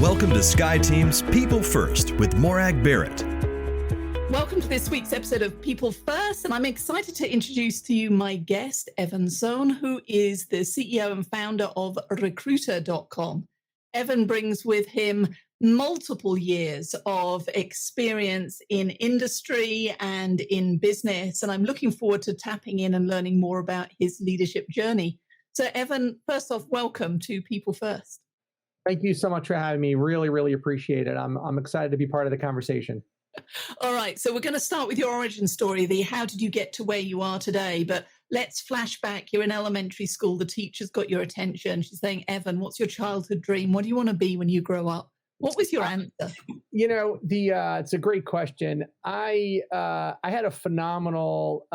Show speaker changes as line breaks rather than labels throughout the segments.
Welcome to SkyeTeam's People First with Morag Barrett.
Welcome to this week's episode of People First, and I'm excited to introduce to you my guest, Evan Sohn, who is the CEO and founder of Recruiter.com. Evan brings with him multiple years of experience in industry and in business, and I'm looking forward to tapping in and learning more about his leadership journey. So, Evan, first off, welcome to People First.
Thank you so much for having me. Really, really appreciate it. I'm excited to be part of the conversation.
All right, so we're going to start with your origin story, the how did you get to where you are today? But let's flash back. You're in elementary school. The teacher's got your attention. She's saying, Evan, what's your childhood dream? What do you want to be when you grow up? What was your answer?
You know, it's a great question. I had a phenomenal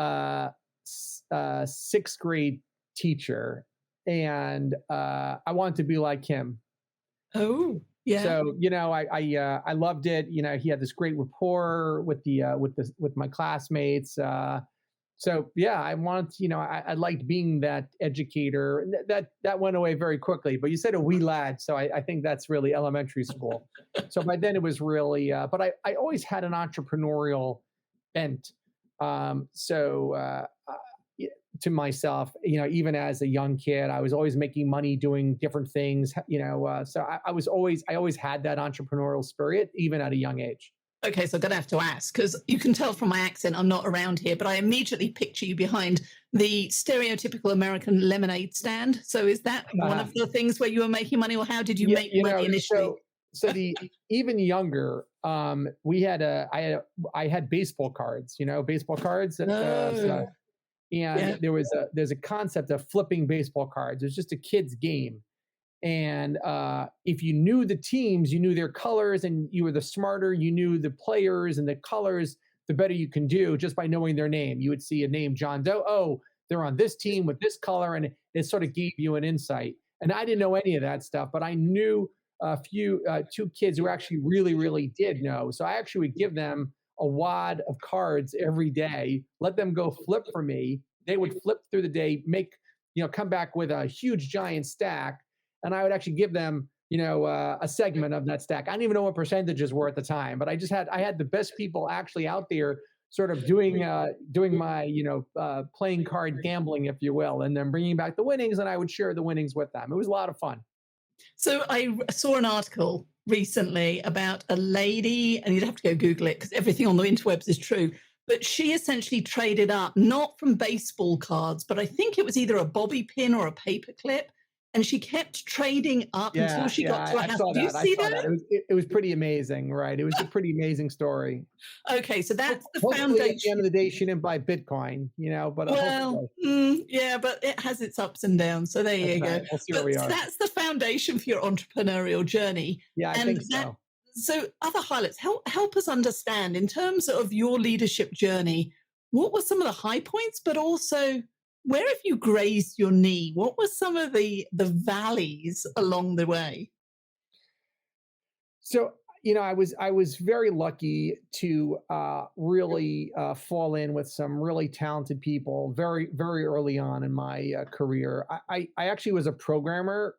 sixth grade teacher, and I wanted to be like him.
Oh, yeah.
So, you know, I loved it. You know, he had this great rapport with my classmates. So yeah, I wanted, you know, I liked being that educator. That went away very quickly. But you said a wee lad, so I think that's really elementary school. So by then it was really, but I always had an entrepreneurial bent. To myself, you know, even as a young kid, I was always making money doing different things, you know, so I always had that entrepreneurial spirit, even at a young age.
Okay, so I'm going to have to ask, because you can tell from my accent I'm not around here, but I immediately picture you behind the stereotypical American lemonade stand. So is that one of the things where you were making money, or how did you make money initially?
So the even younger, I had baseball cards, you know, baseball cards. There's a concept of flipping baseball cards. It's just a kid's game. And if you knew the teams, you knew their colors, and you were the smarter, you knew the players and the colors, the better you can do just by knowing their name. You would see a name, John Doe. Oh, they're on this team with this color. And it sort of gave you an insight. And I didn't know any of that stuff, but I knew two kids who actually really, really did know. So I actually would give them a wad of cards every day, let them go flip for me. They would flip through the day, come back with a huge giant stack. And I would actually give them, you know, a segment of that stack. I didn't even know what percentages were at the time, but I had the best people actually out there sort of doing my, playing card gambling, if you will, and then bringing back the winnings, and I would share the winnings with them. It was a lot of fun.
So I saw an article recently about a lady, and you'd have to go Google it because everything on the interwebs is true, but she essentially traded up, not from baseball cards, but I think it was either a bobby pin or a paper clip, and she kept trading up until she got to a house. Do you see that?
It was pretty amazing, right? It was a pretty amazing story.
Okay, so that's the
Hopefully
foundation.
At the end of the day, she didn't buy Bitcoin, you know, but
yeah, but it has its ups and downs. So there you go.
We'll see where we are.
So that's the foundation for your entrepreneurial journey.
Yeah, I think so.
So other highlights, help us understand in terms of your leadership journey, what were some of the high points, but also where have you grazed your knee? What were some of the valleys along the way?
So, you know, I was very lucky to really fall in with some really talented people very, very early on in my career. I actually was a programmer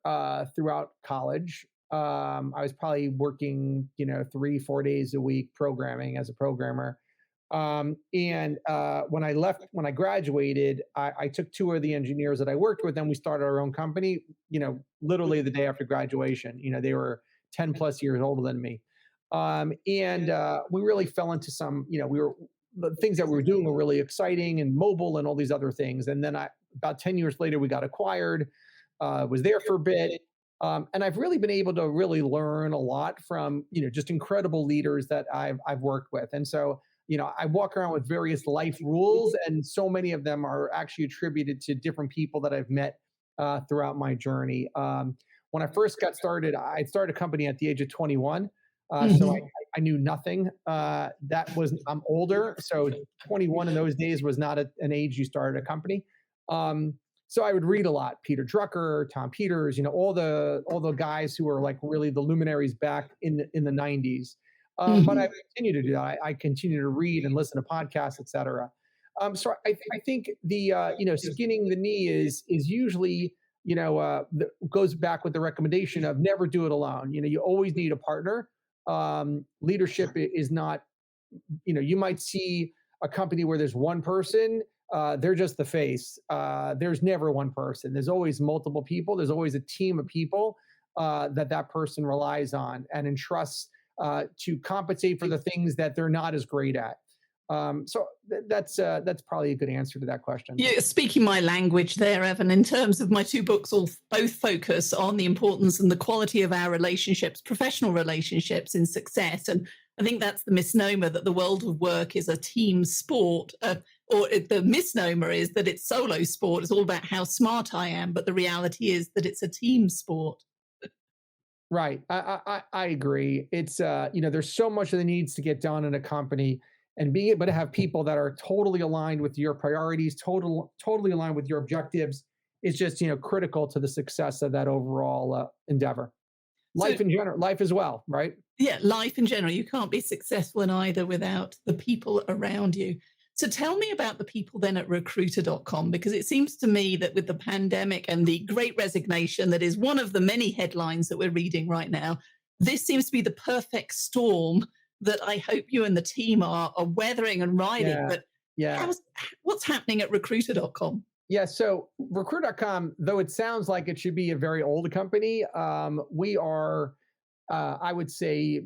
throughout college. I was probably working, 3-4 days a week programming as a programmer. When I graduated, I took two of the engineers that I worked with, and we started our own company, literally the day after graduation. They were 10 plus years older than me. We really fell into some, the things that we were doing were really exciting and mobile and all these other things. And then about 10 years later, we got acquired, was there for a bit. And I've really been able to really learn a lot from, just incredible leaders that I've worked with. And so, I walk around with various life rules, and so many of them are actually attributed to different people that I've met throughout my journey. When I first got started, I started a company at the age of 21. So I knew nothing. I'm older, so 21 in those days was not an age you started a company. So I would read a lot, Peter Drucker, Tom Peters, all the guys who were like really the luminaries back in the 90s. But I continue to do that. I continue to read and listen to podcasts, et cetera. So I think the skinning the knee is usually goes back with the recommendation of never do it alone. You always need a partner. Leadership is not, you might see a company where there's one person, they're just the face. There's never one person. There's always multiple people. There's always a team of people that person relies on and entrusts to compensate for the things that they're not as great at. That's probably a good answer to that question.
Yeah, speaking my language there, Evan, in terms of my two books, both focus on the importance and the quality of our relationships, professional relationships in success. And I think that's the misnomer that the world of work is a team sport, or the misnomer is that it's solo sport. It's all about how smart I am. But the reality is that it's a team sport.
Right. I agree. It's, there's so much that needs to get done in a company, and being able to have people that are totally aligned with your priorities, totally aligned with your objectives is just, critical to the success of that overall endeavor. Life in general, life as well, right?
Yeah, life in general. You can't be successful in either without the people around you. So tell me about the people then at recruiter.com, because it seems to me that with the pandemic and the great resignation that is one of the many headlines that we're reading right now, this seems to be the perfect storm that I hope you and the team are weathering and riding. What's happening at recruiter.com?
Yeah, so recruiter.com, though it sounds like it should be a very old company, we are, I would say,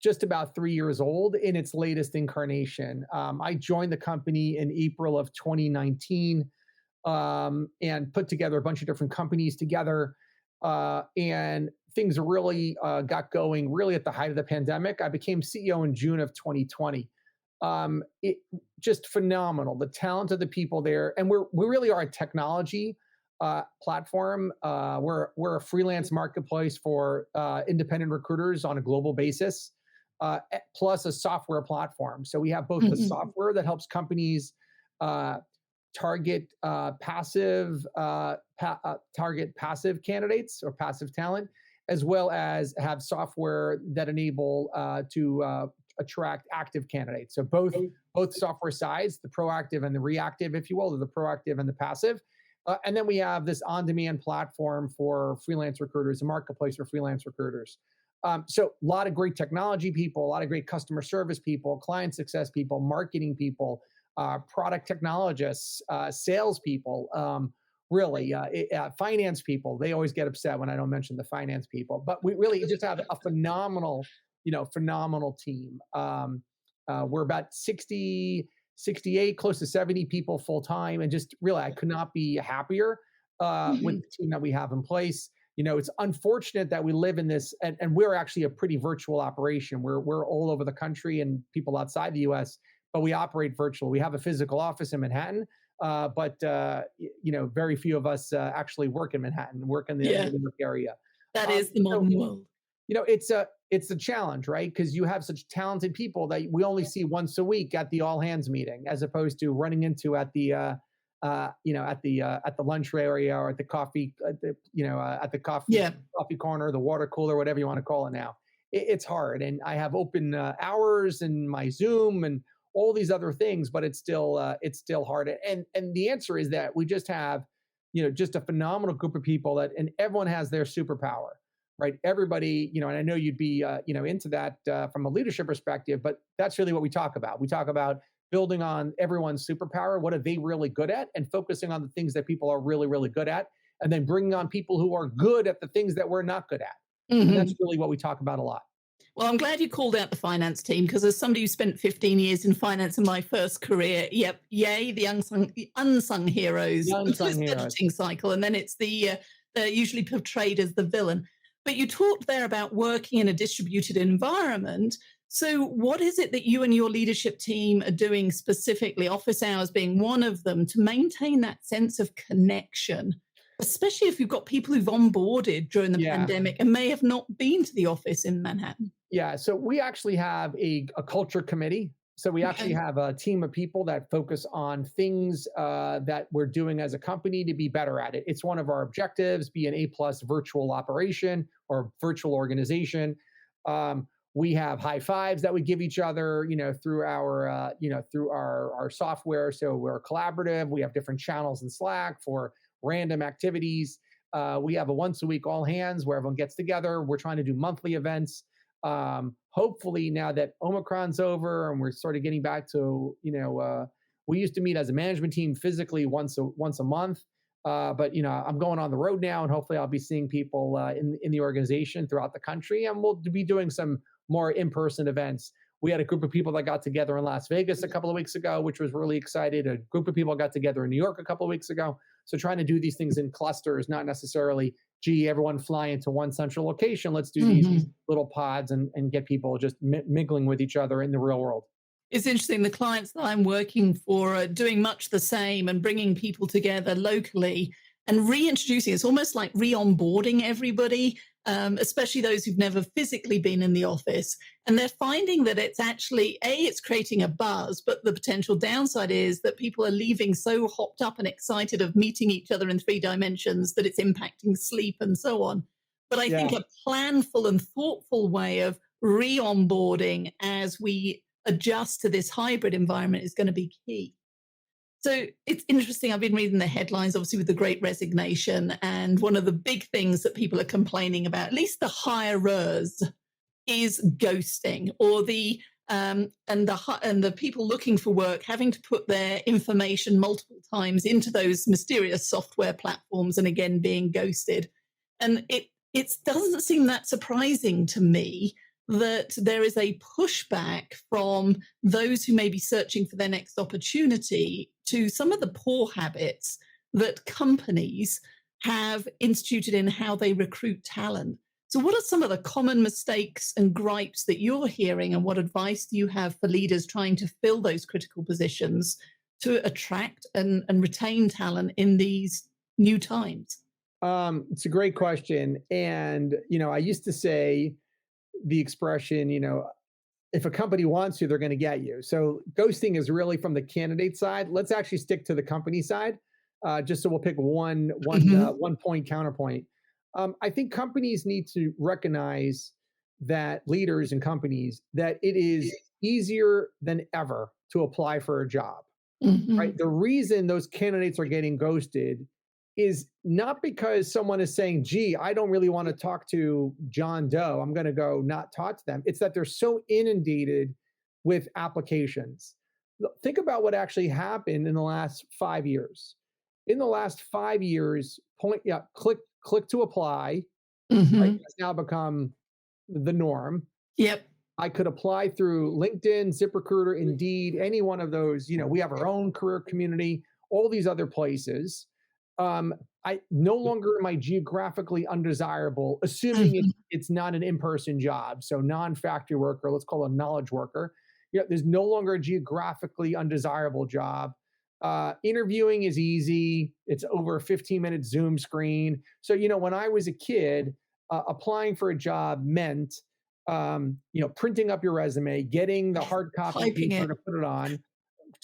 just about 3 years old in its latest incarnation. I joined the company in April of 2019 and put together a bunch of different companies together. And things really got going really at the height of the pandemic. I became CEO in June of 2020. It just phenomenal, the talent of the people there. And we really are a technology platform. We're a freelance marketplace for independent recruiters on a global basis, plus a software platform. So we have both the software that helps companies target passive candidates or passive talent, as well as have software that enable to attract active candidates. So both software sides, the proactive and the reactive, if you will, or the proactive and the passive. And then we have this on-demand platform for freelance recruiters, a marketplace for freelance recruiters. So a lot of great technology people, a lot of great customer service people, client success people, marketing people, product technologists, sales people, finance people. They always get upset when I don't mention the finance people, but we really just have a phenomenal team. We're about 60, 68, close to 70 people full time. And just really, I could not be happier with the team that we have in place. It's unfortunate that we live in this, and we're actually a pretty virtual operation. We're all over the country and people outside the US, but we operate virtual. We have a physical office in Manhattan, but very few of us actually work in Manhattan, work in the New York area.
That is the modern world.
It's a challenge, right? Because you have such talented people that we only see once a week at the all hands meeting, as opposed to running into at the lunch area or at the coffee, coffee corner, the water cooler, whatever you want to call it now. It's hard, and I have open hours and my Zoom and all these other things, but it's still hard. And the answer is that we just have, just a phenomenal group of people and everyone has their superpower. Right. Everybody, and I know you'd be, into that from a leadership perspective, but that's really what we talk about. We talk about building on everyone's superpower. What are they really good at? And focusing on the things that people are really, really good at. And then bringing on people who are good at the things that we're not good at. And that's really what we talk about a lot.
Well, I'm glad you called out the finance team, because as somebody who spent 15 years in finance in my first career, the unsung heroes, the budgeting cycle. And then it's they're usually portrayed as the villain. But you talked there about working in a distributed environment. So what is it that you and your leadership team are doing specifically, office hours being one of them, to maintain that sense of connection, especially if you've got people who've onboarded during the pandemic and may have not been to the office in Manhattan? Yeah,
so we actually have a culture committee. So we actually have a team of people that focus on things that we're doing as a company to be better at it. It's one of our objectives, be an A+ virtual operation or virtual organization. We have high fives that we give each other, through our software. So we're collaborative. We have different channels in Slack for random activities. We have a once a week all hands where everyone gets together. We're trying to do monthly events. Hopefully now that Omicron's over and we're sort of getting back to, we used to meet as a management team physically once a month. But I'm going on the road now, and hopefully I'll be seeing people in the organization throughout the country, and we'll be doing some more in-person events. We had a group of people that got together in Las Vegas a couple of weeks ago, which was really excited. A group of people got together in New York a couple of weeks ago. So trying to do these things in clusters, not necessarily, gee, everyone fly into one central location. Let's do these little pods and get people just mingling with each other in the real world.
It's interesting. The clients that I'm working for are doing much the same and bringing people together locally and reintroducing. It's almost like re-onboarding everybody, especially those who've never physically been in the office. And they're finding that it's actually, it's creating a buzz, but the potential downside is that people are leaving so hopped up and excited of meeting each other in 3 dimensions that it's impacting sleep and so on. But I think a planful and thoughtful way of re-onboarding as we adjust to this hybrid environment is going to be key. So it's interesting. I've been reading the headlines, obviously, with the Great Resignation. And one of the big things that people are complaining about, at least the hirers, is ghosting, or the people looking for work having to put their information multiple times into those mysterious software platforms and again being ghosted. And it doesn't seem that surprising to me that there is a pushback from those who may be searching for their next opportunity to some of the poor habits that companies have instituted in how they recruit talent. So what are some of the common mistakes and gripes that you're hearing, and what advice do you have for leaders trying to fill those critical positions to attract and retain talent in these new times?
It's a great question. And, I used to say the expression, if a company wants you, they're going to get you. So ghosting is really from the candidate side. Let's actually stick to the company side, just so we'll pick one point counterpoint. I think companies need to recognize that leaders and companies, that it is easier than ever to apply for a job, right? The reason those candidates are getting ghosted is not because someone is saying, gee, I don't really want to talk to John Doe, I'm going to go not talk to them. It's that they're so inundated with applications. Think about what actually happened in the last 5 years. In the last 5 years, click to apply, right, has now become the norm.
Yep.
I could apply through LinkedIn, ZipRecruiter, Indeed, any one of those. We have our own career community, all these other places. I no longer am I geographically undesirable, assuming it's not an in-person job. So non-factory worker, let's call it a knowledge worker. There's no longer a geographically undesirable job. Interviewing is easy. It's over a 15-minute Zoom screen. So, when I was a kid, applying for a job meant, printing up your resume, getting the hard copy paper to put it on,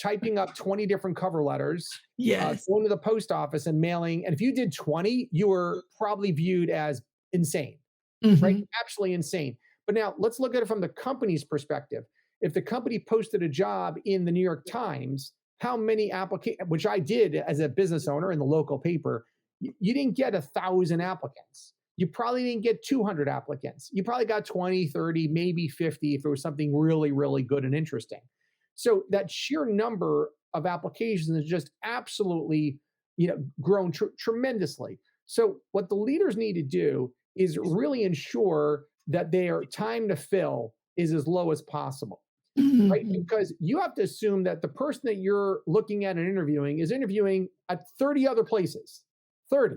typing up 20 different cover letters, going to the post office and mailing. And if you did 20, you were probably viewed as insane, right? Absolutely insane. But now let's look at it from the company's perspective. If the company posted a job in the New York Times, how many applications, which I did as a business owner in the local paper, you didn't get 1,000 applicants. You probably didn't get 200 applicants. You probably got 20, 30, maybe 50 if it was something really, really good and interesting. So that sheer number of applications is just absolutely, grown tremendously. So what the leaders need to do is really ensure that their time to fill is as low as possible, right? Because you have to assume that the person that you're looking at and interviewing is interviewing at 30 other places, 30,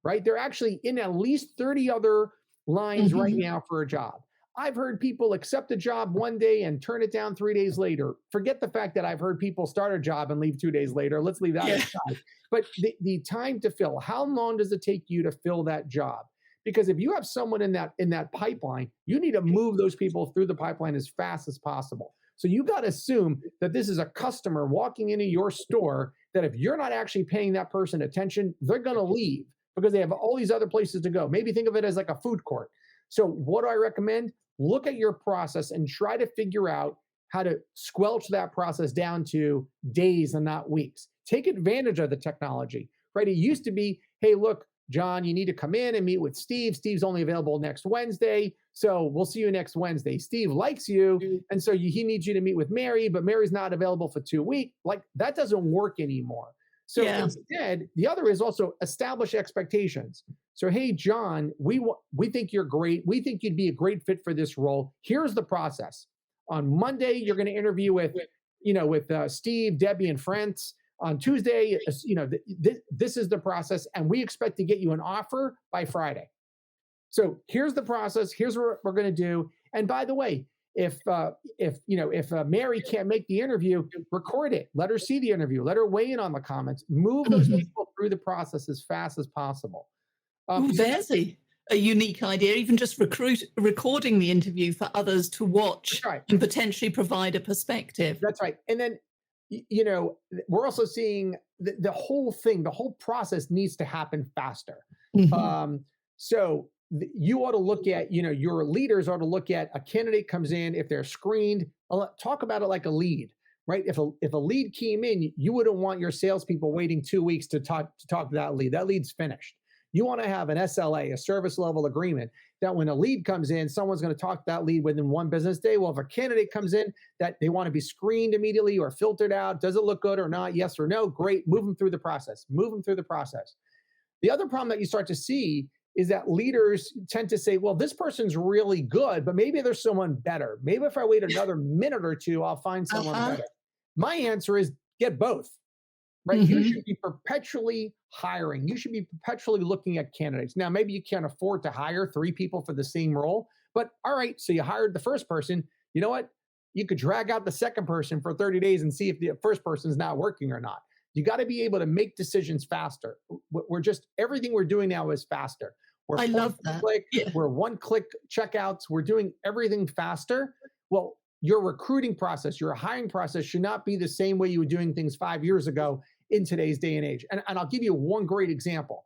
right? They're actually in at least 30 other lines right now for a job. I've heard people accept a job one day and turn it down 3 days later. Forget the fact that I've heard people start a job and leave 2 days later. Let's leave that aside. But the time to fill, how long does it take you to fill that job? Because if you have someone in that pipeline, you need to move those people through the pipeline as fast as possible. So you got to assume that this is a customer walking into your store, that if you're not actually paying that person attention, they're going to leave because they have all these other places to go. Maybe think of it as like a food court. So what do I recommend? Look at your process and try to figure out how to squelch that process down to days and not weeks. Take advantage of the technology, right? It used to be, hey, look, John, you need to come in and meet with Steve. Steve's only available next Wednesday. So we'll see you next Wednesday. Steve likes you. And so he needs you to meet with Mary, but Mary's not available for 2 weeks. Like, that doesn't work anymore. So instead, the other is also establish expectations. So, hey, John, we think you're great. We think you'd be a great fit for this role. Here's the process. On Monday, you're going to interview with Steve, Debbie, and friends. On Tuesday, this is the process, and we expect to get you an offer by Friday. So here's the process. Here's what we're going to do. And by the way, if Mary can't make the interview, record it. Let her see the interview. Let her weigh in on the comments. Move those people through the process as fast as possible.
There's a unique idea, even just recording the interview for others to watch and potentially provide a perspective.
That's right. And then, we're also seeing the whole thing, the whole process needs to happen faster. So you ought to look at, your leaders ought to look at a candidate comes in, if they're screened, talk about it like a lead, right? If a lead came in, you wouldn't want your salespeople waiting 2 weeks to talk to that lead. That lead's finished. You want to have an SLA, a service level agreement, that when a lead comes in, someone's going to talk to that lead within 1 business day. Well, if a candidate comes in that they want to be screened immediately or filtered out, does it look good or not? Yes or no? Great. Move them through the process. The other problem that you start to see is that leaders tend to say, well, this person's really good, but maybe there's someone better. Maybe if I wait another minute or two, I'll find someone better. My answer is get both. Right? You should be perpetually hiring. You should be perpetually looking at candidates. Now, maybe you can't afford to hire 3 people for the same role, but all right, so you hired the first person. You know what? You could drag out the second person for 30 days and see if the first person's not working or not. You got to be able to make decisions faster. Everything we're doing now is faster.
I love that.
We're one-click checkouts. We're doing everything faster. Well, your recruiting process, your hiring process should not be the same way you were doing things 5 years ago in today's day and age. And I'll give you one great example.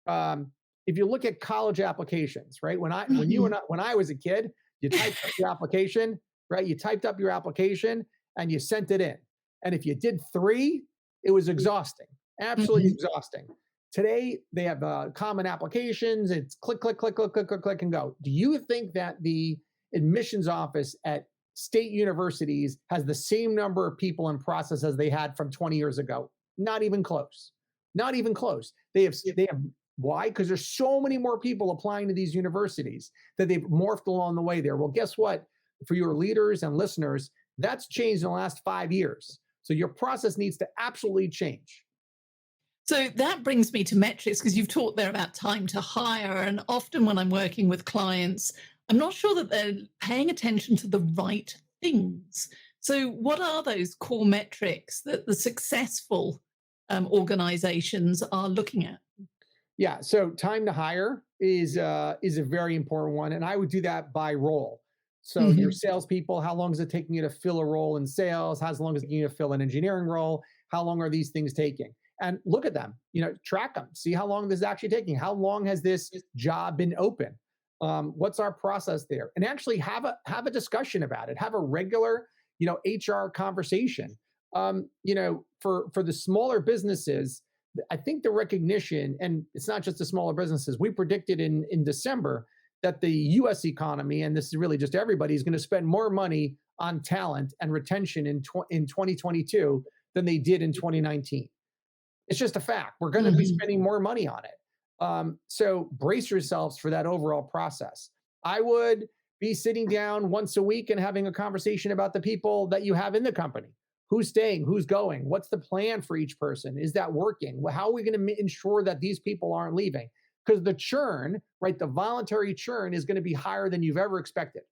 If you look at college applications, right? When I was a kid, you typed up your application, right? You typed up your application and you sent it in. And if you did 3, it was exhausting, absolutely exhausting. Today, they have common applications. It's click, click, click, click, click, click, click, and go. Do you think that the admissions office at state universities has the same number of people in process as they had from 20 years ago? Not even close. Not even close. They have why? Because there's so many more people applying to these universities that they've morphed along the way there. Well, guess what? For your leaders and listeners, that's changed in the last 5 years. So your process needs to absolutely change.
So that brings me to metrics, because you've talked there about time to hire. And often when I'm working with clients, I'm not sure that they're paying attention to the right things. So what are those core metrics that the successful organizations are looking at?
Yeah, so time to hire is a very important one. And I would do that by role. So your salespeople, how long is it taking you to fill a role in sales? How long is it taking you to fill an engineering role? How long are these things taking? And look at them, track them, see how long this is actually taking. How long has this job been open? What's our process there? And actually have a discussion about it. Have a regular, HR conversation. For the smaller businesses, I think the recognition, and it's not just the smaller businesses, we predicted in December that the US economy, and this is really just everybody, is going to spend more money on talent and retention in 2022 than they did in 2019. It's just a fact. We're going to be spending more money on it. So brace yourselves for that overall process. I would be sitting down once a week and having a conversation about the people that you have in the company. Who's staying? Who's going? What's the plan for each person? Is that working? How are we going to ensure that these people aren't leaving? Because the churn, right, the voluntary churn is going to be higher than you've ever expected.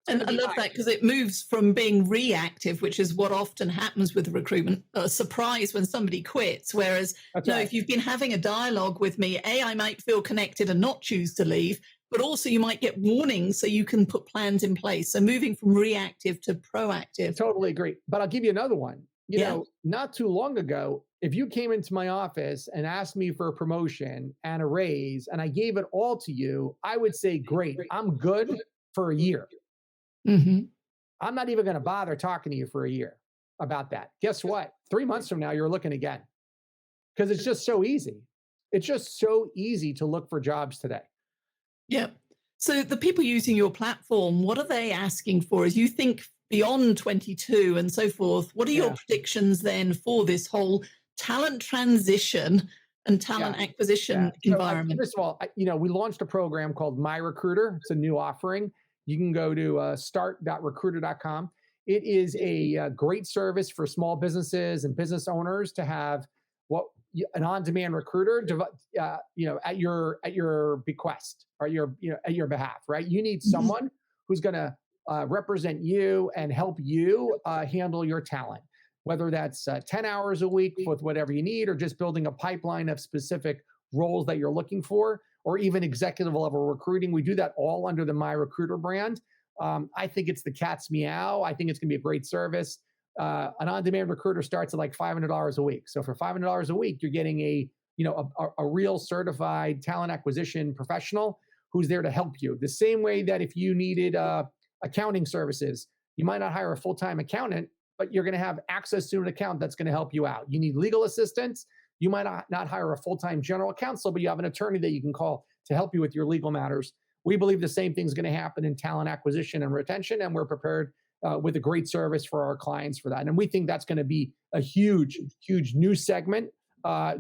And I love that, because it moves from being reactive, which is what often happens with recruitment, a surprise when somebody quits. Whereas, if you've been having a dialogue with me, I might feel connected and not choose to leave, but also you might get warnings so you can put plans in place. So moving from reactive to proactive.
Totally agree. But I'll give you another one. Not too long ago, if you came into my office and asked me for a promotion and a raise, and I gave it all to you, I would say, great, I'm good for a year. I'm not even going to bother talking to you for a year about that. Guess what? 3 months from now, you're looking again, because it's just so easy. It's just so easy to look for jobs today.
Yeah. So the people using your platform, what are they asking for? As you think beyond 22 and so forth, what are your
Yeah.
predictions then for this whole talent transition and
Yeah.
talent
Yeah.
acquisition
So
environment?
first of all, we launched a program called My Recruiter. It's a new offering. You can go to start.recruiter.com. It is a great service for small businesses and business owners to have an on-demand recruiter, at your bequest or at your behalf. Right? You need
Mhm.
someone who's going to represent you and help you handle your talent, whether that's 10 hours a week with whatever you need, or just building a pipeline of specific roles that you're looking for, or even executive level recruiting. We do that all under the My Recruiter brand. I think it's the cat's meow. I think it's going to be a great service. An on-demand recruiter starts at like $500 a week. So for $500 a week, you're getting a real certified talent acquisition professional who's there to help you. The same way that if you needed accounting services, you might not hire a full-time accountant, but you're going to have access to an account that's going to help you out. You need legal assistance. You might not hire a full-time general counsel, but you have an attorney that you can call to help you with your legal matters. We believe the same thing is going to happen in talent acquisition and retention, and we're prepared with a great service for our clients for that. And we think that's going to be a huge, huge new segment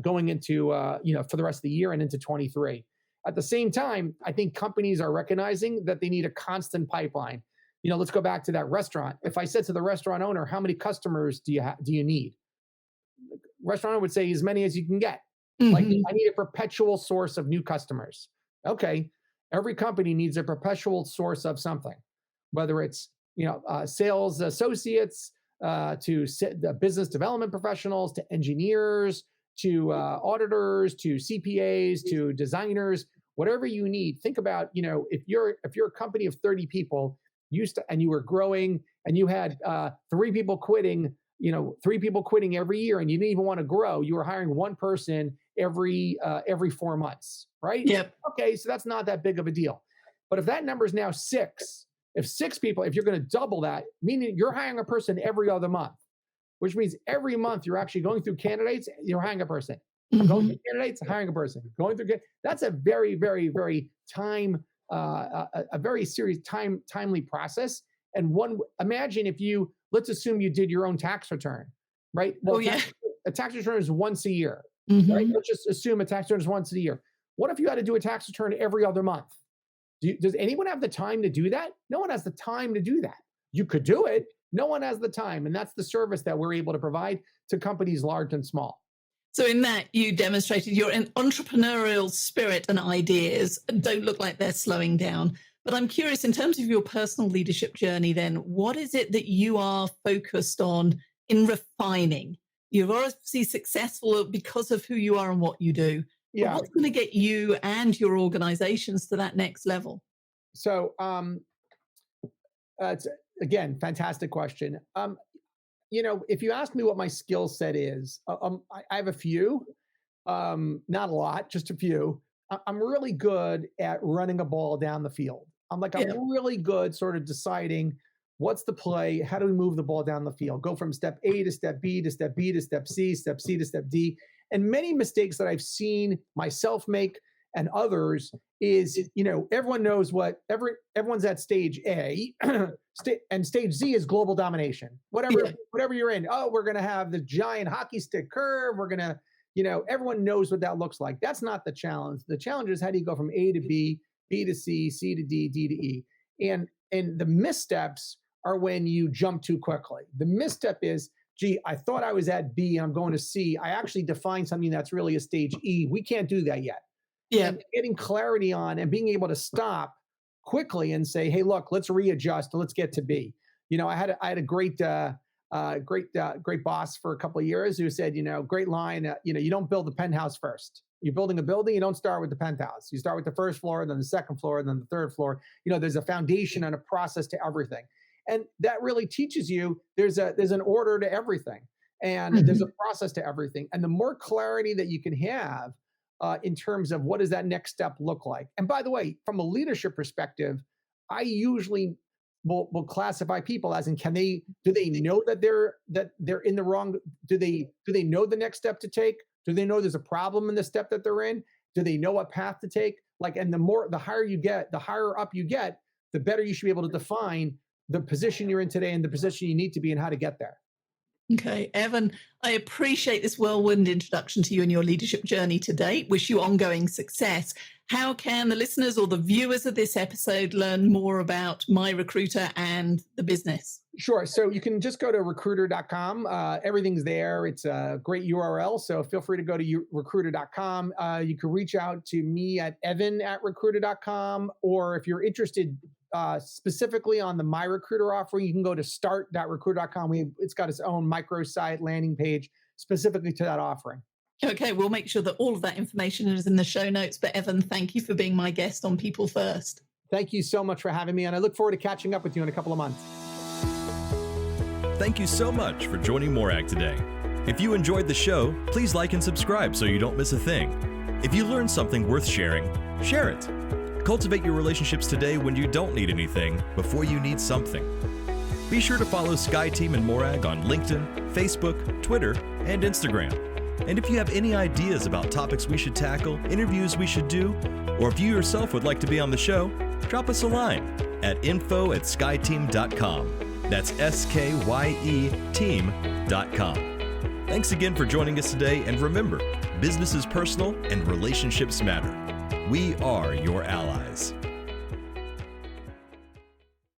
going into, for the rest of the year and into 23. At the same time, I think companies are recognizing that they need a constant pipeline. Let's go back to that restaurant. If I said to the restaurant owner, how many customers do you need? Restaurant owner would say as many as you can get. Like, I need a perpetual source of new customers. Okay. Every company needs a perpetual source of something, whether it's, sales associates, to the business development professionals, to engineers, to auditors, to CPAs, to designers, whatever you need. Think about, if you're a company of 30 people and you were growing and you had three people quitting every year, and you didn't even want to grow, you were hiring one person every 4 months, right?
Yep.
Okay, so that's not that big of a deal. But if that number is now 6, if you're going to double that, meaning you're hiring a person every other month, which means every month you're actually going through candidates, you're hiring a person. Going through candidates, hiring a person. That's a very, very, very a very serious timely process. And imagine let's assume you did your own tax return, right? Well, a tax return is once a year, right? Let's just assume a tax return is once a year. What if you had to do a tax return every other month? Does anyone have the time to do that? No one has the time to do that. You could do it. No one has the time. And that's the service that we're able to provide to companies large and small.
So in that, you demonstrated your entrepreneurial spirit and ideas don't look like they're slowing down. But I'm curious, in terms of your personal leadership journey, then, what is it that you are focused on in refining? You're obviously successful because of who you are and what you do.
Yeah.
But what's going to get you and your organizations to that next level?
So, it's again, fantastic question. If you ask me what my skill set is, I have a few, not a lot, just a few. I'm really good at running a ball down the field. I'm really good sort of deciding what's the play, how do we move the ball down the field, go from step A to step B to step B to step C to step D. And many mistakes that I've seen myself make and others is, everyone knows everyone's at stage A, and stage Z is global domination. Whatever you're in. Oh, we're going to have the giant hockey stick curve. We're going to, everyone knows what that looks like. That's not the challenge. The challenge is how do you go from A to B, B to C, C to D, D to E. And the missteps are when you jump too quickly. The misstep is, gee, I thought I was at B and I'm going to C. I actually defined something that's really a stage E. We can't do that yet. Yeah. And getting clarity on and being able to stop quickly and say, hey, look, let's readjust and let's get to B. I had a great boss for a couple of years who said, great line, you don't build the penthouse first. You're building a building, you don't start with the penthouse. You start with the first floor, then the second floor, then the third floor. There's a foundation and a process to everything. And that really teaches you there's an order to everything, and there's a process to everything. And the more clarity that you can have in terms of what does that next step look like. And by the way, from a leadership perspective, I usually will classify people as in do they know that they're in the wrong, do they know the next step to take? Do they know there's a problem in the step that they're in? Do they know what path to take? Like, and the higher you get, the higher up you get, the better you should be able to define the position you're in today and the position you need to be and how to get there.
Okay, Evan, I appreciate this whirlwind introduction to you and your leadership journey to date. Wish you ongoing success. How can the listeners or the viewers of this episode learn more about MyRecruiter and the business?
Sure. So you can just go to recruiter.com. Everything's there. It's a great URL. So feel free to go to recruiter.com. You can reach out to me at evan@recruiter.com. Or if you're interested specifically on the MyRecruiter offering, you can go to start.recruiter.com. It's got its own microsite landing page specifically to that offering.
Okay, we'll make sure that all of that information is in the show notes. But Evan, thank you for being my guest on People First.
Thank you so much for having me. And I look forward to catching up with you in a couple of months.
Thank you so much for joining Morag today. If you enjoyed the show, please like and subscribe so you don't miss a thing. If you learned something worth sharing, share it. Cultivate your relationships today when you don't need anything before you need something. Be sure to follow SkyeTeam and Morag on LinkedIn, Facebook, Twitter, and Instagram. And if you have any ideas about topics we should tackle, interviews we should do, or if you yourself would like to be on the show, drop us a line at info@skyeteam.com. That's SKYE team.com. Thanks again for joining us today, and remember, business is personal and relationships matter. We are your allies.